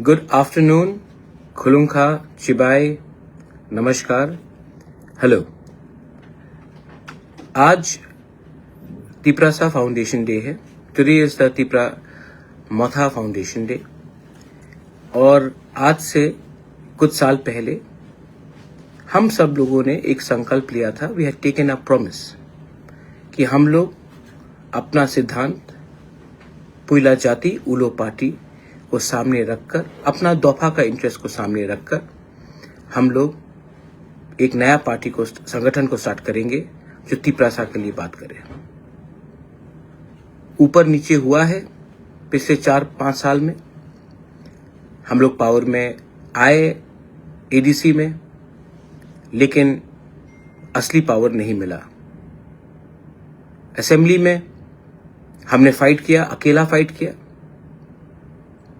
Good afternoon, खुलुंखा, चिबाई, नमस्कार, hello. आज Tiprasa foundation day है। Today is the Tipra Motha foundation day. और आज से कुछ साल पहले हम सब लोगों ने एक संकल्प लिया था। We had taken a promise कि हम लोग अपना सिद्धांत पुइला जाति उलो पार्टी को सामने रखकर, अपना दफा का इंटरेस्ट को सामने रखकर हम लोग एक नया पार्टी को, संगठन को स्टार्ट करेंगे जो तिप्रासा के लिए बात करे। ऊपर नीचे हुआ है पिछले 4-5 साल में। हम लोग पावर में आए एडीसी में, लेकिन असली पावर नहीं मिला। असेंबली में हमने फाइट किया, अकेला फाइट किया।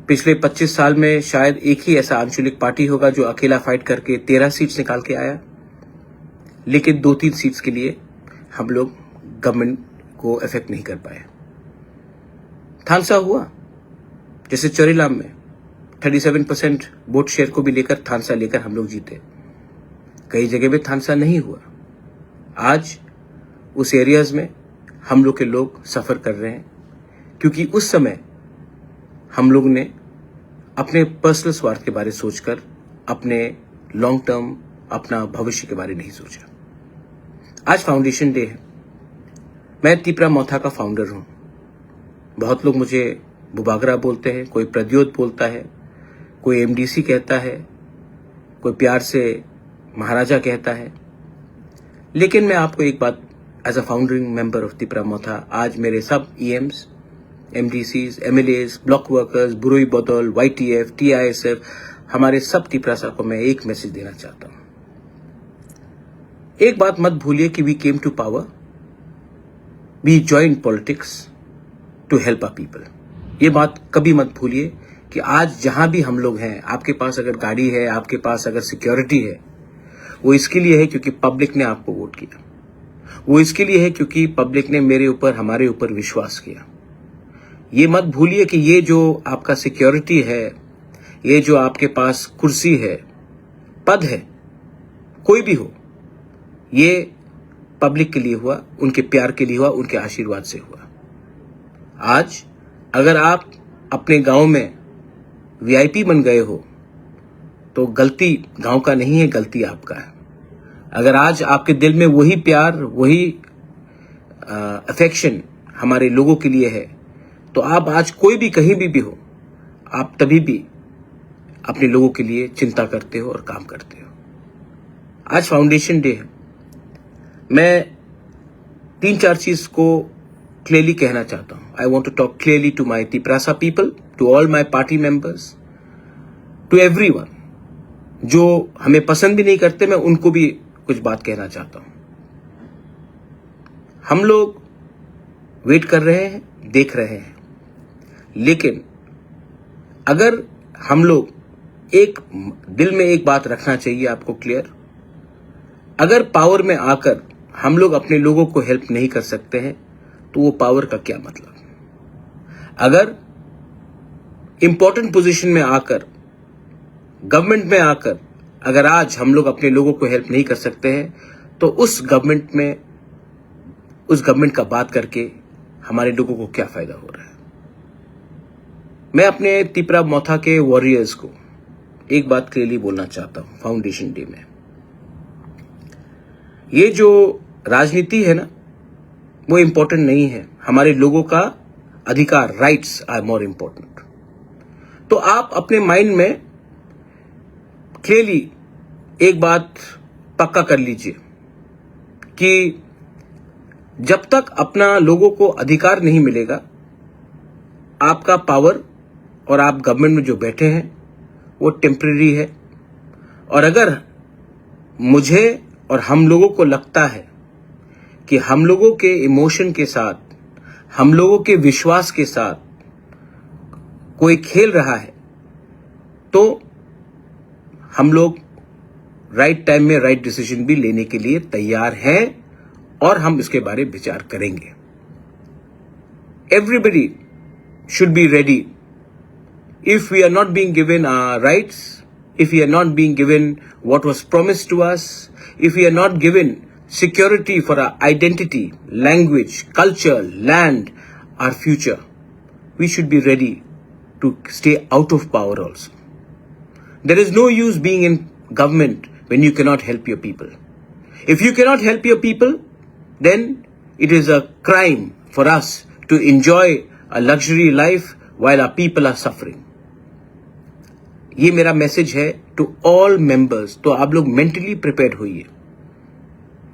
पिछले 25 साल में शायद एक ही ऐसा आंचलिक पार्टी होगा जो अकेला फाइट करके 13 सीट्स निकाल के आया, लेकिन 2-3 सीट्स के लिए हम लोग गवर्नमेंट को इफेक्ट नहीं कर पाए। थानसा हुआ, जैसे चोरीलाम में 37% वोट शेयर को भी लेकर थानसा लेकर हम लोग जीते। कई जगह में थानसा नहीं हुआ। आज उस एरियाज में हम लोग के लोग सफर कर रहे हैं, क्योंकि उस समय हम लोग ने अपने पर्सनल स्वार्थ के बारे सोचकर अपने लॉन्ग टर्म, अपना भविष्य के बारे नहीं सोचा। आज फाउंडेशन डे है। मैं तिप्रा मोथा का फाउंडर हूं। बहुत लोग मुझे बुबागरा बोलते हैं, कोई प्रद्योत बोलता है, कोई एमडीसी कहता है, कोई प्यार से महाराजा कहता है। लेकिन मैं आपको एक बात, as a founding member of Tipra Motha, आज मेरे सब EMs, MDCs, MLAs, block workers, बुरोई बदौल, वाईटीएफ, टीआईएसएफ, हमारे सब तिप्रासा को मैं एक मैसेज देना चाहता हूं। एक बात मत भूलिए कि we came to power, we join politics to help our people. ये बात कभी मत भूलिए कि आज जहां भी हम लोग हैं, आपके पास अगर गाड़ी है, आपके पास अगर सिक्योरिटी है, वो इसके लिए है क्योंकि पब्लिक ने आपको वोट किया। वो इसके लिए है क्योंकि पब्लिक ने मेरे ऊपर, हमारे ऊपर विश्वास किया। ये मत भूलिए कि ये जो आपका सिक्योरिटी है, ये जो आपके पास कुर्सी है, पद है, कोई भी हो, ये पब्लिक के लिए हुआ, उनके प्यार के लिए हुआ, उनके आशीर्वाद से हुआ। आज अगर आप अपने गांव में वीआईपी बन गए हो, तो गलती गांव का नहीं है, गलती आपका है। अगर आज आपके दिल में वही प्यार, वही अफेक्शन हमारे लोगों के लिए है, तो आप आज कोई भी कहीं भी हो, आप तभी भी अपने लोगों के लिए चिंता करते हो और काम करते हो। आज फाउंडेशन डे है। मैं 3-4 चीज को क्लियरली कहना चाहता हूं। I want to talk clearly to my Tiprasa people, to all my party members, to everyone. जो हमें पसंद भी नहीं करते, मैं उनको भी कुछ बात कहना चाहता हूं। हम लोग वेट कर रहे हैं, देख रहे हैं, लेकिन अगर हम लोग एक दिल में एक बात रखना चाहिए आपको क्लियर, अगर पावर में आकर हम लोग अपने लोगों को हेल्प नहीं कर सकते हैं, तो वो पावर का क्या मतलब। अगर इंपॉर्टेंट पोजीशन में आकर, गवर्नमेंट में आकर, अगर आज हम लोग अपने लोगों को हेल्प नहीं कर सकते हैं, तो उस गवर्नमेंट का बात करके हमारे लोगों को क्या फायदा हो रहा है। मैं अपने तिप्रा मोथा के वॉरियर्स को एक बात क्लियरली बोलना चाहता हूं फाउंडेशन डे में। ये जो राजनीति है ना, वो इंपॉर्टेंट नहीं है। हमारे लोगों का अधिकार, राइट्स आर मोर इंपॉर्टेंट। तो आप अपने माइंड में क्लियरली एक बात पक्का कर लीजिए कि जब तक अपना लोगों को अधिकार नहीं मिलेगा, आपका पावर और आप गवर्नमेंट में जो बैठे हैं वो टेम्परेरी है। और अगर मुझे और हम लोगों को लगता है कि हम लोगों के इमोशन के साथ, हम लोगों के विश्वास के साथ कोई खेल रहा है, तो हम लोग राइट टाइम में राइट डिसीजन भी लेने के लिए तैयार हैं और हम इसके बारे में विचार करेंगे। Everybody should be ready if we are not being given our rights, if we are not being given what was promised to us, if we are not given security for our identity, language, culture, land, our future, we should be ready to stay out of power also. There is no use being in government when you cannot help your people. If you cannot help your people, then it is a crime for us to enjoy a luxury life while our people are suffering. ये मेरा message है to all members. तो आप लोग mentally prepared होइए.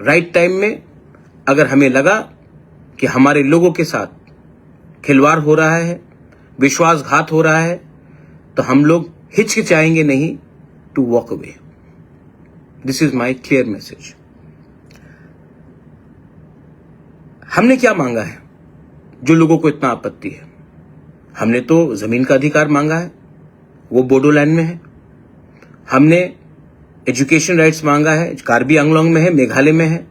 Right time में अगर हमें लगा कि हमारे लोगों के साथ खिलवाड़ हो रहा है, विश्वासघात हो रहा है, तो हम लोग हिचकिचाएंगे नहीं to walk away. This is my clear message. हमने क्या मांगा है जो लोगों को इतना आपत्ति है? हमने तो जमीन का अधिकार मांगा है, वो बोडोलैंड में है. हमने एजुकेशन राइट्स मांगा है, कार्बी आंगलोंग में है, मेघालय में है,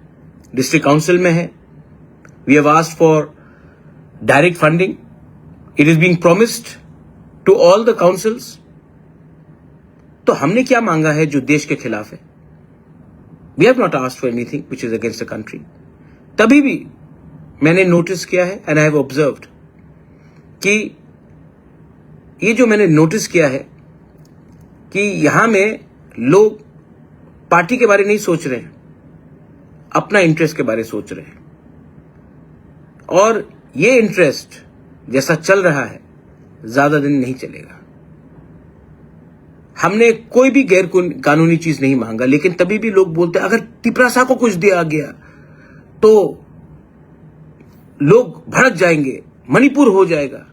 डिस्ट्रिक्ट काउंसिल में है. We have asked for direct funding. It is being promised to all the councils. तो हमने क्या मांगा है जो देश के खिलाफ है? We have not asked for anything which is against the country. तभी भी मैंने नोटिस किया है एंड आई हैव ऑब्जर्व्ड कि ये जो मैंने नोटिस किया है कि यहां में लोग पार्टी के बारे नहीं सोच रहे हैं, अपना इंटरेस्ट के बारे सोच रहे हैं. और ये इंटरेस्ट जैसा चल रहा है ज्यादा दिन नहीं चलेगा. हमने कोई भी गैर कानूनी चीज नहीं मांगा, लेकिन तभी भी लोग बोलते हैं अगर तिपरासा को कुछ दिया गया तो लोग भड़क जाएंगे, मणिपुर हो जाएगा.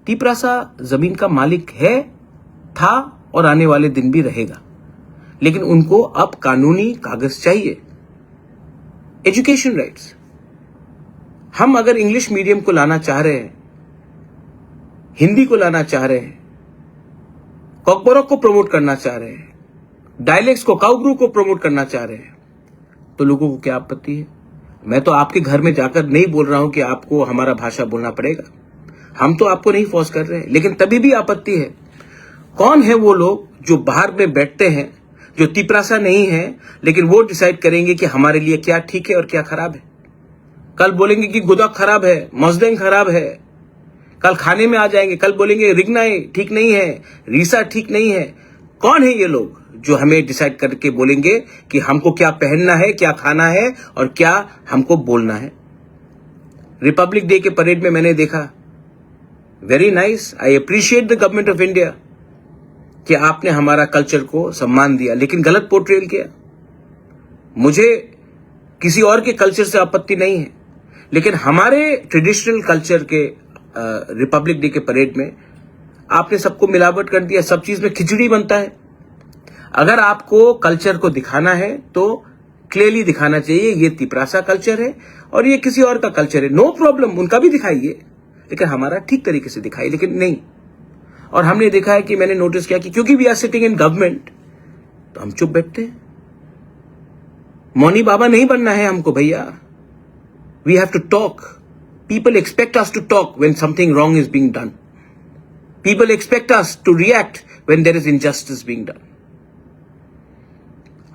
तिपरासा जमीन का मालिक है, था और आने वाले दिन भी रहेगा, लेकिन उनको अब कानूनी कागज चाहिए. Education rights. हम अगर इंग्लिश मीडियम को लाना चाह रहे हैं, हिंदी को लाना चाह रहे हैं, कॉकबोरक को प्रमोट करना चाह रहे हैं, डायलेक्ट्स को, काउग्रू को प्रमोट करना चाह रहे हैं, तो लोगों को क्या आपत्ति है? मैं तो आपके घर में जाकर नहीं बोल रहा हूं कि आपको हमारा भाषा बोलना पड़ेगा. हम तो आपको नहीं फोर्स कर रहे हैं, लेकिन तभी भी आपत्ति है. कौन है वो लोग जो बाहर में बैठते हैं, जो तिपरासा नहीं है, लेकिन वो डिसाइड करेंगे कि हमारे लिए क्या ठीक है और क्या खराब है? कल बोलेंगे कि गुदक खराब है, मजदेंग खराब है. कल खाने में आ जाएंगे, कल बोलेंगे रिगनाई ठीक नहीं है, रीसा ठीक नहीं है. कौन है ये लोग जो हमें डिसाइड करके बोलेंगे कि हमको क्या पहनना है, क्या खाना है और क्या हमको बोलना है? रिपब्लिक डे के परेड में मैंने देखा, very nice, I appreciate the government of India कि आपने हमारा कल्चर को सम्मान दिया, लेकिन गलत पोर्ट्रेल किया. मुझे किसी और के कल्चर से आपत्ति नहीं है, लेकिन हमारे ट्रेडिशनल कल्चर के रिपब्लिक डे के परेड में आपने सबको मिलावट कर दिया. सब चीज में खिचड़ी बनता है. अगर आपको कल्चर को दिखाना है तो क्लियरली दिखाना चाहिए ये तिपरासा कल्चर है और ये किसी और का कल्चर है. नो प्रॉब्लम, उनका भी दिखाइए, लेकिन हमारा ठीक तरीके से दिखाइए, लेकिन नहीं. और हमने देखा है कि मैंने नोटिस किया कि क्योंकि we are sitting in government तो हम चुप बैठते हैं. मौनी बाबा नहीं बनना है हमको भैया. We have to talk. People expect us to talk when something wrong is being done. People expect us to react when there is injustice being done.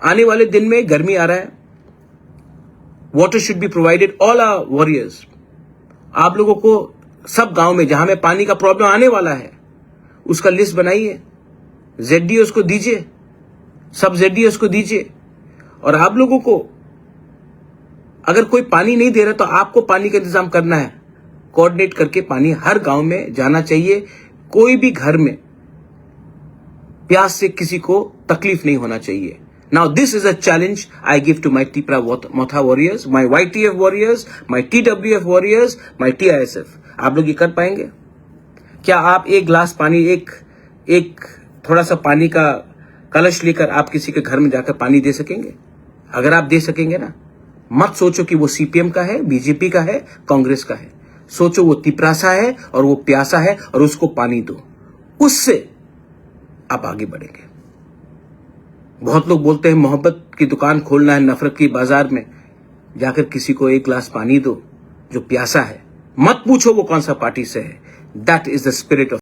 आने वाले दिन में गर्मी आ रहा है. Water should be provided all our warriors. आप लोगों को सब गांव में जहां में पानी का प्रॉब्लम आने वाला है उसका लिस्ट बनाइए, जेडडीओस को दीजिए, सब जेडडीओस को दीजिए. और आप लोगों को अगर कोई पानी नहीं दे रहा तो आपको पानी का इंतजाम करना है. कोऑर्डिनेट करके पानी हर गांव में जाना चाहिए. कोई भी घर में प्यास से किसी को तकलीफ नहीं होना चाहिए. Now this is a challenge I give to my Tipra Motha warriors, my YTF warriors, my TWF warriors, my TISF. आप लोग ये कर पाएंगे? क्या आप एक गिलास पानी, एक थोड़ा सा पानी का कलश लेकर आप किसी के घर में जाकर पानी दे सकेंगे? अगर आप दे सकेंगे ना, मत सोचो कि वो सीपीएम का है, बीजेपी का है, कांग्रेस का है. सोचो वो तिपरासा है और वो प्यासा है और उसको पानी दो. उससे आप आगे बढ़ेंगे. बहुत लोग बोलते हैं मोहब्बत की दुकान खोलना है नफरत की बाजार में. जाकर किसी को एक गिलास पानी दो जो प्यासा है. मत पूछो वो कौन सा पार्टी से है. That is the spirit of